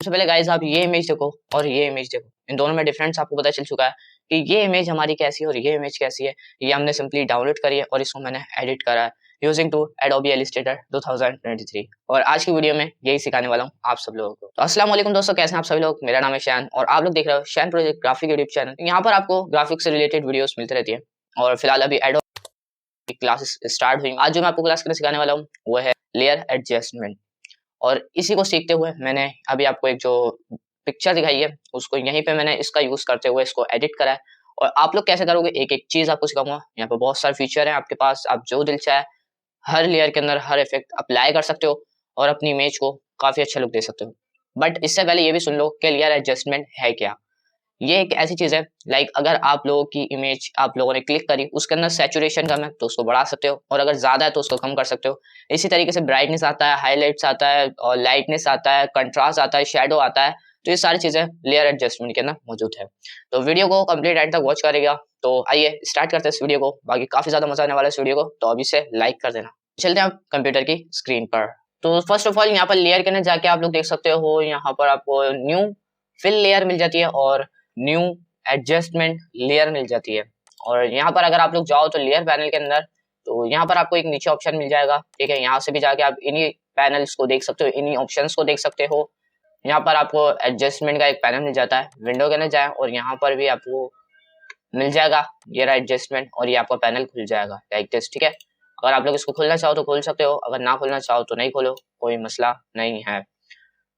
सबसे पहले गाइस आप ये इमेज देखो और ये इमेज देखो, इन दोनों में डिफरेंस आपको पता चल चुका है कि ये इमेज हमारी कैसी है और ये इमेज कैसी है। ये हमने सिंपली डाउनलोड करी है और इसको मैंने एडिट करा है यूजिंग टू एडोबी इलस्ट्रेटर 2023। और आज की वीडियो में यही सिखाने वाला हूँ आप सब लोगों को। तो अस्सलाम वालेकुम दोस्तों, कैसे हैं आप सभी लोग। मेरा नाम है शैन और आप लोग देख रहे हो शैन प्रोजेक्ट ग्राफिक यूट्यूब चैनल। यहाँ पर आपको ग्राफिक्स से रिलेटेड वीडियोस मिलती रहती है और फिलहाल अभी एडोबी क्लासेस स्टार्ट हुई। आज जो मैं आपको क्लास करने सिखाने वाला हूँ वो है लेयर एडजस्टमेंट। और इसी को सीखते हुए मैंने अभी आपको एक जो पिक्चर दिखाई है उसको यहीं पे मैंने इसका यूज करते हुए इसको एडिट करा है। और आप लोग कैसे करोगे एक एक चीज आपको सिखाऊंगा। यहाँ पे बहुत सारे फीचर है आपके पास, आप जो दिल चाहे हर लेयर के अंदर हर इफेक्ट अप्लाई कर सकते हो और अपनी इमेज को काफी अच्छा लुक दे सकते हो। बट इससे पहले ये भी सुन लो कि लेयर एडजस्टमेंट है क्या। ये एक ऐसी चीज है लाइक अगर आप लोगों की इमेज आप लोगों ने क्लिक करी, उसके अंदर सैचुरेशन कम है तो उसको बढ़ा सकते हो और अगर ज्यादा है तो उसको कम कर सकते हो। इसी तरीके से ब्राइटनेस आता है, हाईलाइट्स आता है और लाइटनेस आता है, कंट्रास्ट आता है, शेडो आता है। तो ये सारी चीजें लेयर एडजस्टमेंट के अंदर मौजूद है। तो वीडियो को कंप्लीट एंड तक वॉच करेगा। तो आइए स्टार्ट करते हैं इस वीडियो को। बाकी काफी ज्यादा मजा आने वाला है इस वीडियो को, तो अभी से लाइक कर देना। चलते हैं आप कंप्यूटर की स्क्रीन पर। तो फर्स्ट ऑफ ऑल यहाँ पर लेयर के अंदर जाके आप लोग देख सकते हो, यहाँ पर आपको न्यू फिल लेयर मिल जाती है और न्यू एडजस्टमेंट लेयर मिल जाती है। और यहाँ पर अगर आप लोग जाओ तो लेयर पैनल के अंदर, तो यहाँ पर आपको एक नीचे ऑप्शन मिल जाएगा। ठीक है, यहाँ से भी जाके आप इन्हीं पैनल्स को देख सकते हो, इन्हीं ऑप्शंस को देख सकते हो। यहाँ पर आपको एडजस्टमेंट का एक पैनल मिल जाता है। विंडो के अंदर जाए और यहाँ पर भी आपको मिल जाएगा ये रहा एडजस्टमेंट और ये आपका पैनल खुल जाएगा लाइक दिस। ठीक है, अगर आप लोग इसको खोलना चाहो तो खोल सकते हो, अगर ना खोलना चाहो तो नहीं खोलो, कोई मसला नहीं है।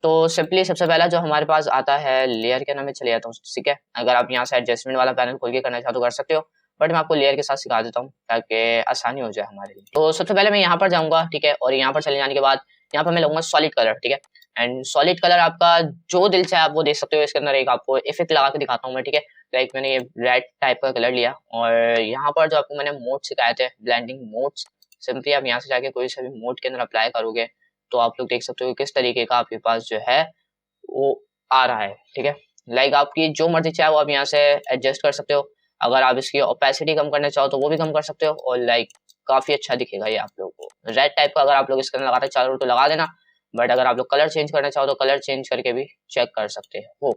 तो सिंपली सबसे पहला जो हमारे पास आता है लेयर के नाम में चले जाता हूँ। ठीक है, अगर आप यहाँ से एडजस्टमेंट वाला पैनल खोल के करना चाहो तो कर सकते हो, बट मैं आपको लेयर के साथ सिखा देता हूँ ताकि आसानी हो जाए हमारे लिए। तो सबसे पहले मैं यहाँ पर जाऊंगा। ठीक है, और यहाँ पर चले जाने के बाद यहाँ पर मैं लूंगा सॉलिड कलर। ठीक है, एंड सॉलिड कलर आपका जो दिल चाहे आप वो देख सकते हो। इसके अंदर एक आपको इफेक्ट लगा के दिखाता हूँ मैं। ठीक है, लाइक मैंने ये रेड टाइप का कलर लिया और यहाँ पर जो आपको मैंने मोड सिखाए थे, ब्लेंडिंग मोड्स, सिंपली आप यहाँ से जाके कोई सा भी मोड के अंदर अप्लाई करोगे तो आप लोग देख सकते हो किस तरीके का आपके पास जो है वो आ रहा है। ठीक है, लाइक आपकी जो मर्जी चाहे वो आप यहाँ से एडजस्ट कर सकते हो। अगर आप इसकी ओपेसिटी कम करना चाहो तो वो भी कम कर सकते हो और लाइक काफी अच्छा दिखेगा ये आप लोगों को। रेड टाइप का अगर आप लोग इसके अंदर लगाते चाहो तो लगा देना, बट अगर आप लोग कलर चेंज करना चाहो तो कलर चेंज करके भी चेक कर सकते हो।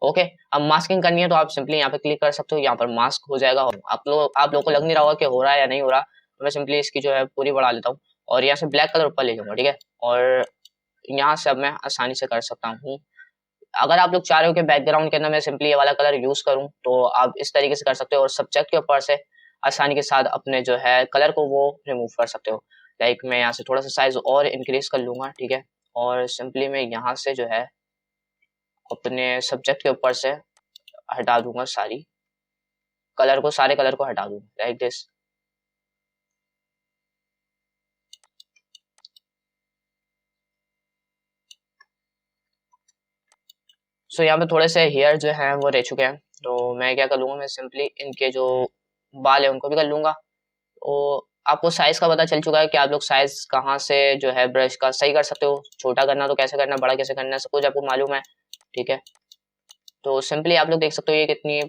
ओके, अब मास्किंग करनी है तो आप सिंपली यहाँ पे क्लिक कर सकते हो, यहाँ पर मास्क हो जाएगा। आप लोगों को लग नहीं रहा होगा कि हो रहा है या नहीं हो रहा, तो मैं सिंपली इसकी जो है पूरी बढ़ा लेता हूँ और यहाँ से ब्लैक कलर ऊपर ले जाऊंगा। ठीक है, और यहाँ से अब मैं आसानी से कर सकता हूँ। अगर आप लोग चाह रहे हो कि बैकग्राउंड के अंदर मैं सिंपली ये वाला कलर यूज करूं तो आप इस तरीके से कर सकते हो और सब्जेक्ट के ऊपर से आसानी के साथ अपने जो है कलर को वो रिमूव कर सकते हो। लाइक मैं यहाँ से थोड़ा सा साइज और इंक्रीज कर लूंगा। ठीक है, और सिंपली मैं यहाँ से जो है अपने सब्जेक्ट के ऊपर से हटा दूंगा सारे कलर को हटा दूंगा लाइक दिस। सो यहाँ पे थोड़े से हेयर जो है वो रह चुके हैं, तो मैं क्या कर लूंगा, मैं सिंपली इनके जो बाल है उनको भी कर लूंगा। तो आपको साइज का पता चल चुका है कि आप लोग साइज कहाँ से जो है ब्रश का सही कर सकते हो। छोटा करना तो कैसे करना, बड़ा कैसे करना, सब कुछ आपको मालूम है। ठीक है, तो सिंपली आप लोग देख सकते हो ये कितनी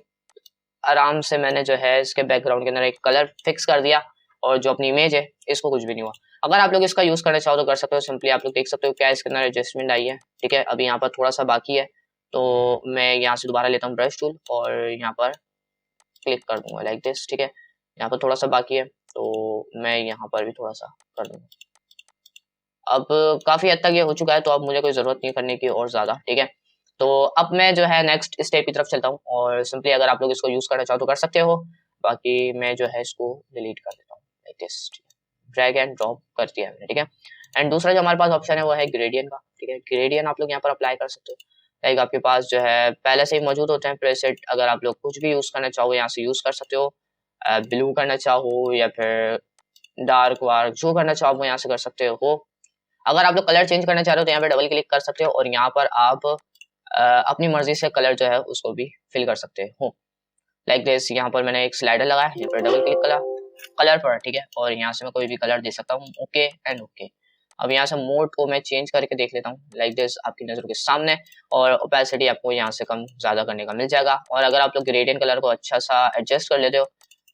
आराम से मैंने जो है इसके बैकग्राउंड के अंदर एक कलर फिक्स कर दिया और जो अपनी इमेज है इसको कुछ भी नहीं हुआ। अगर आप लोग इसका यूज करना चाहो तो कर सकते हो। सिंपली आप लोग देख सकते हो क्या इसके अंदर एडजस्टमेंट आई है। ठीक है, अभी यहाँ पर थोड़ा सा बाकी है तो मैं यहाँ से दोबारा लेता हूँ ब्रश टूल और यहाँ पर क्लिक कर दूंगा लाइक दिस। ठीक है, यहाँ पर थोड़ा सा बाकी है तो मैं यहाँ पर भी थोड़ा सा कर दूंगा। अब काफी हद तक ये हो चुका है तो अब मुझे कोई जरूरत नहीं करने की और ज्यादा। ठीक है, तो अब मैं जो है नेक्स्ट स्टेप की तरफ चलता हूँ और सिंपली अगर आप लोग इसको यूज करना चाहो तो कर सकते हो, बाकी मैं जो है इसको डिलीट कर देता हूँ like this. Drag and drop कर दिया मैंने। ठीक है, एंड दूसरा जो हमारे पास ऑप्शन है वो है ग्रेडियंट का। ठीक है, ग्रेडियंट आप लोग यहाँ पर अप्लाई कर सकते हो। लाइक आपके पास जो है पहले से ही मौजूद होते हैं प्रेसेट, अगर आप लोग कुछ भी यूज करना चाहो यहाँ से यूज कर सकते हो। ब्लू करना चाहो या फिर डार्क वार्क जो करना चाहो वो यहाँ से कर सकते हो। अगर आप लोग कलर चेंज करना चाह रहे हो तो यहाँ पे डबल क्लिक कर सकते हो और यहाँ पर आप अपनी मर्जी से कलर जो है उसको भी फिल कर सकते हो लाइक दिस। यहाँ पर मैंने एक स्लाइडर लगाया, यहाँ पर डबल क्लिक करा कलर पर। ठीक है, और यहाँ से मैं कोई भी कलर दे सकता हूँ। Okay and okay. अब यहाँ से मोड को मैं चेंज करके देख लेता हूँ लाइक दिस आपकी नजरों के सामने, और ओपेसिटी आपको यहाँ से कम ज्यादा करने का मिल जाएगा। और अगर आप लोग ग्रेडियंट कलर को अच्छा सा एडजस्ट कर लेते हो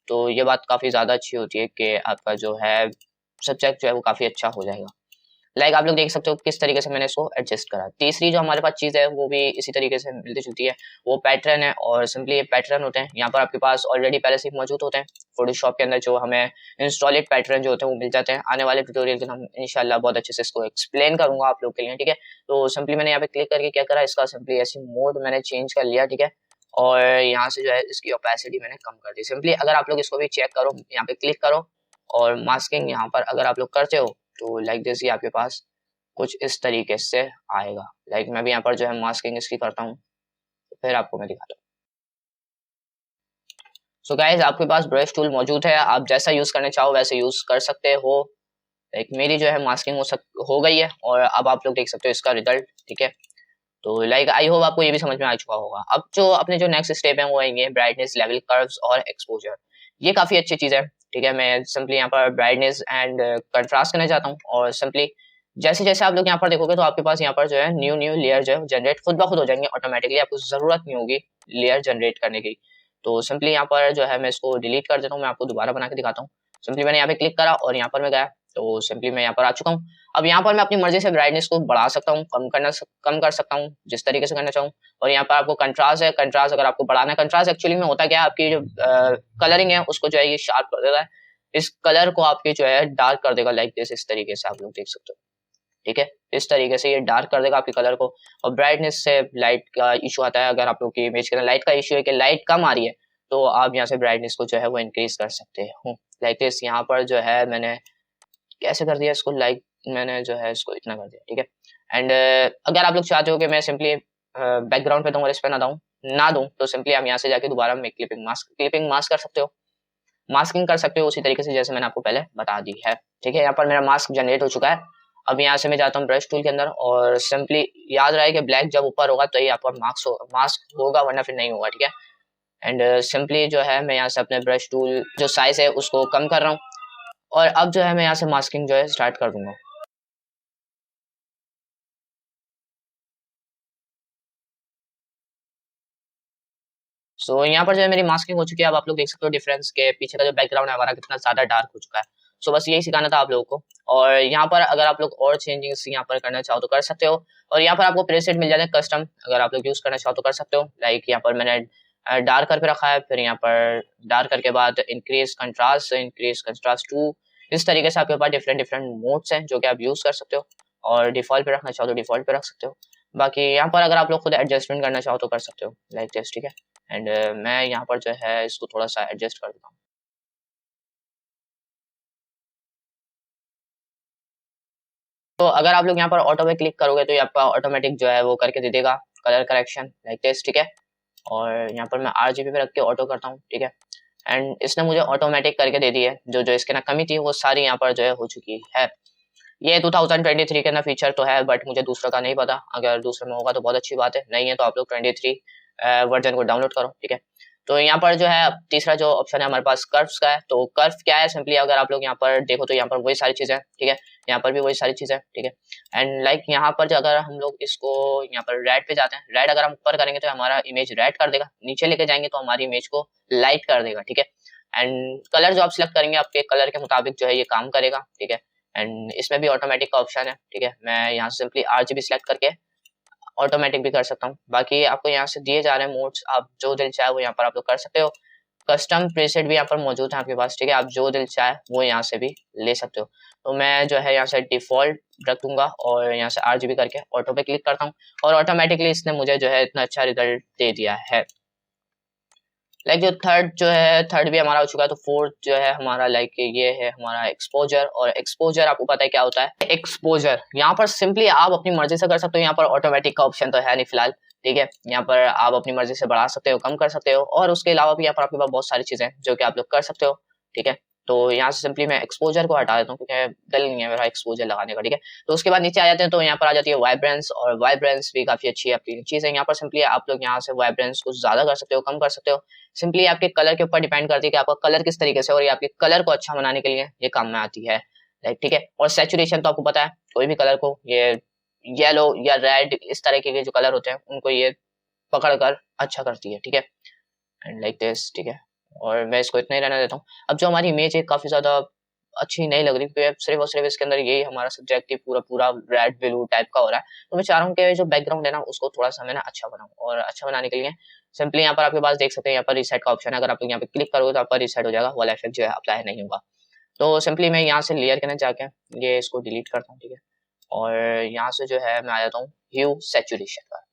तो ये बात काफी ज्यादा अच्छी होती है कि आपका जो है सब्जेक्ट जो है वो काफी अच्छा हो जाएगा। लाइक आप लोग देख सकते हो किस तरीके से मैंने इसको एडजस्ट करा। तीसरी जो हमारे पास चीज़ है वो भी इसी तरीके से मिलती जुलती है, वो पैटर्न है। और सिंपली ये पैटर्न होते हैं, यहाँ पर आपके पास ऑलरेडी पहले से ही मौजूद होते हैं फोटोशॉप के अंदर, जो हमें इंस्टॉलेड पैटर्न जो होते हैं वो मिल जाते हैं। आने वाले ट्यूटोरियल के हम इंशाल्लाह बहुत अच्छे से इसको एक्सप्लेन करूंगा आप लोग के लिए, ठीक है। तो सिंपली मैंने यहाँ पे क्लिक करके क्या करा, इसका सिंपली ऐसी मोड मैंने चेंज कर लिया, ठीक है। और यहाँ से जो है इसकी ओपेसिटी मैंने कम कर दी। सिंपली अगर आप लोग इसको भी चेक करो, यहाँ पे क्लिक करो और मास्किंग यहाँ पर अगर आप लोग करते हो तो लाइक दिस ही आपके पास कुछ इस तरीके से आएगा। लाइक मैं भी यहाँ पर जो है मास्किंग इसकी करता हूँ, तो फिर आपको मैं दिखाता हूँ। सो गाइज आपके पास ब्रश टूल मौजूद है, आप जैसा यूज करना चाहो वैसे यूज कर सकते हो। लाइक मेरी जो है मास्किंग हो गई है और अब आप लोग देख सकते हो इसका रिजल्ट, ठीक है। तो लाइक आई होप आपको ये भी समझ में आ चुका होगा। अब जो अपने जो नेक्स्ट स्टेप है वो आएंगे ब्राइटनेस लेवल, कर्व्स और एक्सपोजर। ये काफी अच्छी चीज है, ठीक है। मैं सिंपली यहाँ पर ब्राइटनेस एंड कंट्रास्ट करना चाहता हूँ और सिंपली जैसे जैसे आप लोग यहाँ पर देखोगे तो आपके पास यहाँ पर जो है न्यू न्यू लेयर जो है जनरेट खुद ब खुद हो जाएंगे ऑटोमेटिकली, आपको जरूरत नहीं होगी लेयर जनरेट करने की। तो सिंपली यहाँ पर जो है मैं इसको डिलीट कर देता हूँ, मैं आपको दोबारा बना के दिखाता हूँ। सिंपली मैंने यहाँ पे क्लिक करा और यहाँ पर मैं गया, तो सिंपली मैं यहाँ पर आ चुका हूँ। अब यहाँ पर मैं अपनी मर्जी से ब्राइटनेस को बढ़ा सकता हूँ, कम कर सकता हूँ जिस तरीके से करना चाहूँ। और यहाँ पर आपको कंट्रास्ट है, कंट्रास्ट अगर आपको बढ़ाना है, कंट्रास्ट एक्चुअली में होता क्या है, आपकी जो कलरिंग है उसको जो है ये शार्प कर देता है, इस कलर को आपके जो है डार्क कर देगा। लाइक दिस, इस तरीके से आप लोग देख सकते हो, ठीक है। इस तरीके से ये डार्क कर देगा आपके कलर को। और ब्राइटनेस से लाइट का इशू आता है, अगर आप लोग की इमेज के अंदर लाइट का इशू है कि लाइट कम आ रही है, तो आप यहाँ से ब्राइटनेस को जो है वो इंक्रीज कर सकते हो। लाइक दिस, यहाँ पर जो है मैंने कैसे कर दिया इसको, लाइक मैंने जो है इसको इतना कर दिया, ठीक है। एंड अगर आप लोग चाहते हो कि मैं सिंपली बैकग्राउंड पे दूं और इस पे ना दूं, तो सिंपली आप यहाँ से जाके दोबारा में क्लिपिंग मास्क कर सकते हो, मास्किंग कर सकते हो उसी तरीके से जैसे मैंने आपको पहले बता दी है, ठीक है। यहाँ पर मेरा मास्क जनरेट हो चुका है। अब यहाँ से मैं जाता हूँ ब्रश टूल के अंदर और सिंपली याद रहे कि ब्लैक जब ऊपर होगा तो ये आपका मास्क होगा, वरना फिर नहीं होगा, ठीक है। एंड सिंपली जो है मैं यहाँ से अपने ब्रश टूल जो साइज है उसको कम कर रहा हूँ और अब जो है मैं यहाँ से मास्किंग जो है स्टार्ट कर दूंगा। सो यहाँ पर जो है मेरी मास्किंग हो चुकी है। अब आप लोग देख सकते हो डिफरेंस के पीछे का जो बैकग्राउंड है हमारा कितना ज्यादा डार्क हो चुका है। सो बस यही सिखाना था आप लोगों को। और यहाँ पर अगर आप लोग और चेंजिंग्स यहाँ पर करना चाहो तो कर सकते हो। और यहाँ पर आपको प्रीसेट मिल जाते हैं कस्टम, अगर आप लोग यूज करना चाहो तो कर सकते हो। लाइक यहाँ पर मैंने डार्क करके रखा है, फिर यहाँ पर डार्क करके बाद इंक्रीज कंट्रास्ट टू, इस तरीके से आपके पास डिफरेंट डिफरेंट मोड्स हैं जो कि आप यूज कर सकते हो। और डिफॉल्ट पे रखना चाहो तो डिफॉल्ट पे रख सकते हो। बाकी यहाँ पर अगर आप लोग खुद एडजस्टमेंट करना चाहो तो कर सकते हो, लाइक दिस, ठीक है। एंड मैं यहाँ पर जो है इसको थोड़ा सा एडजस्ट कर देता हूँ। तो अगर आप लोग यहाँ पर ऑटो पे क्लिक करोगे तो ये आपका ऑटोमेटिक जो है वो करके दे देगा कलर करेक्शन, लाइक दिस, ठीक है। और यहाँ पर मैं RGB पे रख के ऑटो करता हूँ, ठीक है। एंड इसने मुझे ऑटोमेटिक करके दे दी है, जो जो इसके ना कमी थी वो सारी यहाँ पर जो है हो चुकी है। ये 2023 के अंदर फीचर तो है, बट मुझे दूसरा का नहीं पता। अगर दूसरे में होगा तो बहुत अच्छी बात है, नहीं है तो आप लोग 23 वर्जन को डाउनलोड करो, ठीक है। तो यहाँ पर जो है तीसरा जो ऑप्शन है हमारे पास कर्व्स का है। तो कर्व क्या है, सिंपली अगर आप लोग यहाँ पर देखो तो यहाँ पर वही सारी चीजें, ठीक है। यहाँ पर भी वही सारी चीजें, ठीक है। एंड लाइक यहाँ पर जो अगर हम लोग इसको यहाँ पर रेड पे जाते हैं, रेड अगर हम ऊपर करेंगे तो हमारा इमेज रेड कर देगा, नीचे लेके जाएंगे तो हमारी इमेज को लाइट कर देगा, ठीक है। एंड कलर जो आप सिलेक्ट करेंगे आपके कलर के मुताबिक जो है ये काम करेगा, ठीक है। एंड इसमें भी ऑटोमेटिक का ऑप्शन है, ठीक है। मैं यहाँ से सिंपली RGB सिलेक्ट करके ऑटोमेटिक भी कर सकता हूँ। बाकी आपको यहाँ से दिए जा रहे हैं मोड्स, आप जो दिल चाहे वो यहाँ पर आप लोग कर सकते हो। कस्टम प्रीसेट भी यहाँ पर मौजूद है आपके पास, ठीक है। आप जो दिल चाहे वो यहाँ से भी ले सकते हो। तो मैं जो है यहाँ से डिफॉल्ट रख दूंगा और यहाँ से RGB करके ऑटो पे क्लिक करता हूँ और ऑटोमेटिकली इसने मुझे जो है इतना अच्छा रिजल्ट दे दिया है। लाइक जो थर्ड भी हमारा हो चुका है। तो फोर्थ जो है हमारा लाइक ये है हमारा एक्सपोजर। और एक्सपोजर आपको पता है क्या होता है। एक्सपोजर यहाँ पर सिंपली आप अपनी मर्जी से कर सकते हो, यहाँ पर ऑटोमेटिक का ऑप्शन तो है नहीं फिलहाल, ठीक है। यहाँ पर आप अपनी मर्जी से बढ़ा सकते हो, कम कर सकते हो, और उसके अलावा भी यहाँ पर आपके पास बहुत सारी चीजें जो कि आप लोग कर सकते हो, ठीक है। तो यहाँ से सिंपली मैं एक्सपोजर को हटा देता हूँ क्योंकि दिल नहीं है मेरा एक्सपोजर लगाने का, ठीक है। तो उसके बाद नीचे आ जाते हैं तो यहाँ पर आ जाती है वाइब्रेंस। और वाइब्रेंस भी काफी अच्छी आपकी चीज है। यहाँ पर सिंपली आप लोग यहाँ से वाइब्रेंस को ज्यादा कर सकते हो, कम कर सकते हो। सिंपली आपके कलर के ऊपर डिपेंड करती है कि आपका कलर किस तरीके से, और ये आपके कलर को अच्छा बनाने के लिए ये काम में आती है, ठीक है। और सैचुरेशन तो आपको पता है, कोई भी कलर को ये येलो या रेड इस तरह के जो कलर होते हैं उनको ये पकड़ कर अच्छा करती है, ठीक है। एंड लाइक दिस, ठीक है। और मैं इसको इतना ही रहने देता हूँ। अब जो हमारी इमेज है काफी ज्यादा अच्छी नहीं लग रही, क्योंकि सिर्फ और सिर्फ इसके अंदर यही हमारा सब्जेक्ट पूरा पूरा रेड ब्लू टाइप का हो रहा है। तो मैं चाह रहा हूँ कि जो बैकग्राउंड है ना उसको थोड़ा सा मैं ना अच्छा बनाऊँ, और अच्छा बनाने के लिए सिंपली यहाँ पर आपके पास देख सकते हैं यहाँ पर रीसेट का ऑप्शन है। अगर आप लोग यहाँ पे क्लिक करोगे तो आपका रीसेट हो जाएगा, वाला इफेक्ट जो है अप्लाई नहीं होगा। तो सिंपली मैं यहाँ से लेयर के अंदर जाके ये इसको डिलीट करता हूँ, ठीक है। और यहाँ से जो है मैं आ जाता हूँ ह्यू सैचुरेशन पर।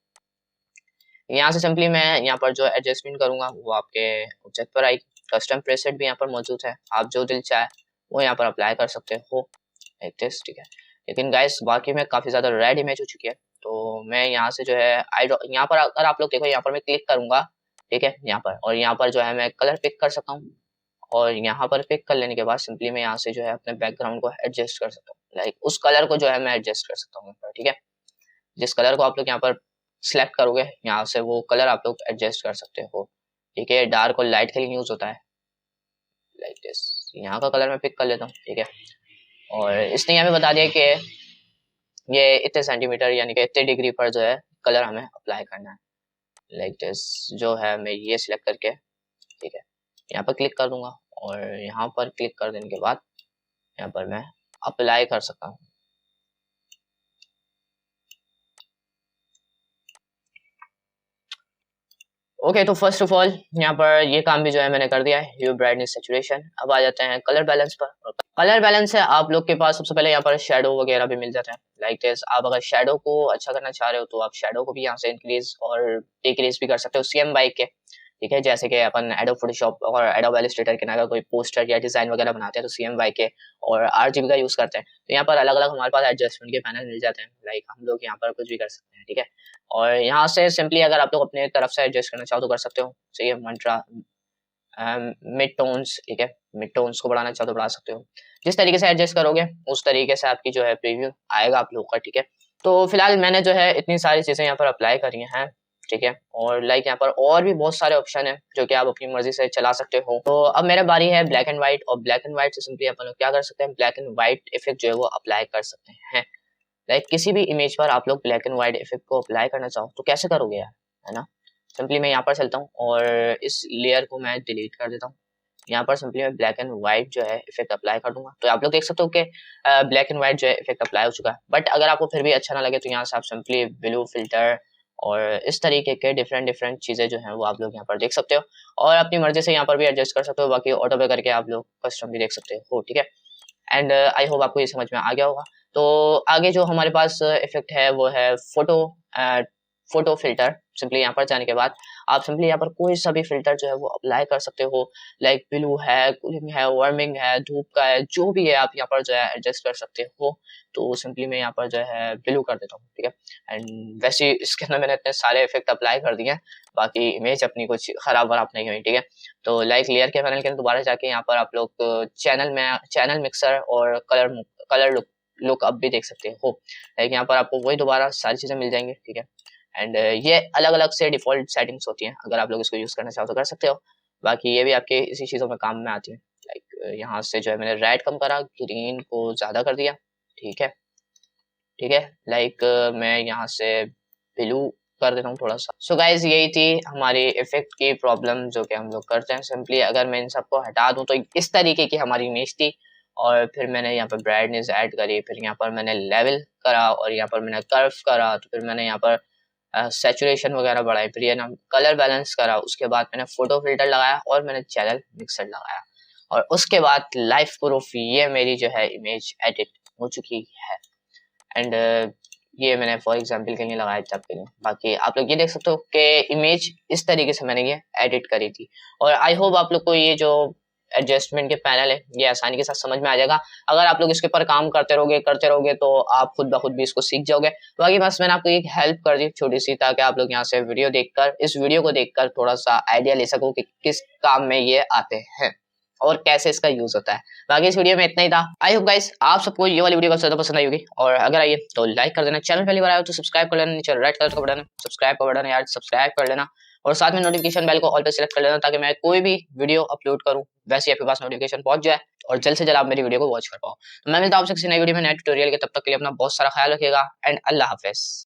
यहाँ से सिंपली मैं यहाँ पर जो एडजस्टमेंट करूंगा वो आपके ऑब्जेक्ट पर आएगी। कस्टम प्रेसेट भी यहाँ पर मौजूद है, आप जो दिल चाहे वो यहाँ पर अप्लाई कर सकते हो, एक टेस्ट, ठीक है। लेकिन गाइस बाकी में काफी ज्यादा रेड इमेज हो चुकी है, तो मैं यहाँ से जो है यहाँ पर अगर आप लोग देखो यहाँ पर मैं क्लिक करूंगा, ठीक है, यहाँ पर, और यहाँ पर जो है मैं कलर पिक कर सकता हूँ, और यहाँ पर पिक कर लेने के बाद सिंपली मैं यहाँ से जो है अपने बैकग्राउंड को एडजस्ट कर सकता हूँ। लाइक उस कलर को जो है मैं एडजस्ट कर सकता हूँ, ठीक है। जिस कलर को आप लोग यहाँ पर सिलेक्ट करोगे यहाँ से वो कलर आप लोग एडजस्ट कर सकते हो, ठीक है। डार्क और लाइट के लिए यूज होता है, लाइक दिस। यहाँ का कलर मैं पिक कर लेता हूँ, ठीक है। और इसने यहाँ पे बता दिया कि ये इतने सेंटीमीटर यानी कि इतने डिग्री पर जो है कलर हमें अप्लाई करना है, लाइक दिस। जो है मैं ये सिलेक्ट करके, ठीक है, यहाँ पर क्लिक कर दूंगा, और यहाँ पर क्लिक कर देने के बाद यहाँ पर मैं अप्लाई कर सकता हूँ। ओके तो फर्स्ट ऑफ ऑल यहाँ पर ये काम भी जो है मैंने कर दिया है, ह्यू ब्राइटनेस सैचुरेशन। अब आ जाते हैं कलर बैलेंस पर। कलर बैलेंस है आप लोग के पास सबसे पहले यहाँ पर शेडो वगैरह भी मिल जाते हैं, लाइक दिस। आप अगर शेडो को अच्छा करना चाह रहे हो तो आप शेडो को भी यहाँ से इंक्रीज और डिक्रीज भी कर सकते हो CM बाइक के, ठीक है। जैसे कि अपन एडोब फोटोशॉप और एडोब इलस्ट्रेटर के अगर कोई पोस्टर या डिजाइन वगैरह बनाते हैं तो CMY के और RGB का यूज करते हैं। तो यहाँ पर अलग अलग हमारे पास एडजस्टमेंट के पैनल मिल जाते हैं, लाइक हम लोग यहाँ पर कुछ भी कर सकते हैं, ठीक है। और यहाँ से सिंपली अगर आप लोग अपने तरफ से एडजस्ट करना चाहो तो कर सकते हो। चाहिए मंत्रा मिड टोन्स, ठीक है, मिड टोन्स को बढ़ाना चाहो तो बढ़ा सकते हो। जिस तरीके से एडजस्ट करोगे उस तरीके से आपकी जो है प्रीव्यू आएगा आप लोग का, ठीक है। तो फिलहाल मैंने जो है इतनी सारी चीजें यहाँ पर अप्लाई करी हैं, ठीक है। और लाइक यहाँ पर और भी बहुत सारे ऑप्शन है जो कि आप अपनी मर्जी से चला सकते हो। तो अब मेरा बारी है ब्लैक एंड व्हाइट, और ब्लैक एंड व्हाइट से सिंपली अपन लोग क्या कर सकते हैं, ब्लैक एंड व्हाइट इफेक्ट जो है वो अप्लाई कर सकते हैं। लाइक किसी भी इमेज पर आप लोग ब्लैक एंड व्हाइट इफेक्ट को अप्लाई करना चाहो तो कैसे करोगे यार, है ना। सिंपली मैं यहाँ पर चलता हूँ और इस लेयर को मैं डिलीट कर देता हूँ। यहाँ पर सिंपली मैं ब्लैक एंड व्हाइट जो है इफेक्ट अप्लाई कर दूंगा। तो आप लोग देख सकते हो कि ब्लैक एंड व्हाइट जो है इफेक्ट अप्लाई हो चुका है। बट अगर आपको फिर भी अच्छा ना लगे तो यहाँ से आप सिंपली ब्लू फिल्टर और इस तरीके के डिफरेंट डिफरेंट चीजें जो हैं वो आप लोग यहाँ पर देख सकते हो, और अपनी मर्जी से यहाँ पर भी एडजस्ट कर सकते हो। बाकी ऑटो पे करके आप लोग कस्टम भी देख सकते हो, ठीक है। एंड आई होप आपको ये समझ में आ गया होगा। तो आगे जो हमारे पास इफेक्ट है वो है फोटो फिल्टर। सिंपली यहाँ पर जाने के बाद आप सिंपली यहाँ पर कोई सा भी फिल्टर जो है वो अप्लाई कर सकते हो, लाइक ब्लू है, कूलिंग है, वार्मिंग है, धूप का है, जो भी है आप यहाँ पर जो है एडजस्ट कर सकते हो। तो सिंपली मैं यहाँ पर जो है ब्लू कर देता हूँ, ठीक है। एंड वैसे इसके अंदर मैंने इतने सारे इफेक्ट अप्लाई कर दिए हैं, बाकी इमेज अपनी कुछ खराब वराब नहीं हुई, ठीक है। तो लाइक लेयर के पैनल के अंदर दोबारा जाके यहाँ पर आप लोग चैनल मिक्सर और कलर लुक अप भी देख सकते हो। लाइक यहाँ पर आपको वही दोबारा सारी चीजें मिल जाएंगी, ठीक है। एंड ये अलग अलग से डिफॉल्ट सेटिंग्स होती हैं, अगर आप लोग इसको यूज करना चाहो तो कर सकते हो। बाकी ये भी आपके इसी चीजों में काम में आती है। लाइक यहाँ से जो है मैंने रेड कम करा, ग्रीन को ज्यादा कर दिया, ठीक है, ठीक है। लाइक मैं यहाँ से ब्लू कर देता हूँ थोड़ा सा। सो गाइज यही थी हमारी इफेक्ट की प्रॉब्लम जो कि हम लोग करते हैं। सिंपली अगर मैं इन सबको हटा दूं तो इस तरीके की हमारी इमेज थी, और फिर मैंने यहाँ पर ब्राइटनेस ऐड करी, फिर यहाँ पर मैंने लेवल करा, और यहाँ पर मैंने कर्व करा, तो फिर मैंने यहाँ पर सैचुरेशन वगैरह बढ़ाई, फिर ये ना कलर बैलेंस करा, उसके बाद मैंने फोटो फिल्टर लगाया, और मैंने चैनल मिक्सर लगाया, और उसके बाद लाइफ प्रूफ ये मेरी जो है इमेज एडिट हो चुकी है। एंड ये मैंने फॉर एग्जांपल के लिए लगाया था आपके लिए। बाकी आप लोग ये देख सकते हो कि इमेज इस तरीके से मैंने ये एडिट करी थी, और आई होप आप लोग को ये जो एडजस्टमेंट के पैनल है ये आसानी के साथ समझ में आ जाएगा। अगर आप लोग इसके ऊपर काम करते रहोगे तो आप खुद ब खुद भी इसको सीख जाओगे। बाकी बस मैंने आपको एक हेल्प कर दी छोटी सी, ताकि आप लोग यहाँ से इस वीडियो को देखकर थोड़ा सा आइडिया ले सको कि किस काम में ये आते हैं और कैसे इसका यूज होता है। बाकी इस वीडियो में इतना ही था। आई होप गाइस आप सबको ये वाली वीडियो काफी ज्यादा पसंद आई होगी, और अगर आई है तो लाइक कर देना, चैनल पहली बार आए हो तो सब्सक्राइब कर लेना, नीचे रेड कलर का बटन है सब्सक्राइब का बटन है यार, सब्सक्राइब कर लेना, और साथ में नोटिफिकेशन बेल को ऑल पे सिलेक्ट कर लेना, ताकि मैं कोई भी वीडियो अपलोड करूं वैसे आपके पास नोटिफिकेशन पहुंच जाए और जल्द से जल्द आप मेरी वीडियो को वॉच कर पाओ। तो मैं मिलता हूं आपसे किसी नई वीडियो में नए ट्यूटोरियल के, तब तक के लिए अपना बहुत सारा ख्याल रखिएगा एंड अल्लाह हाफिज।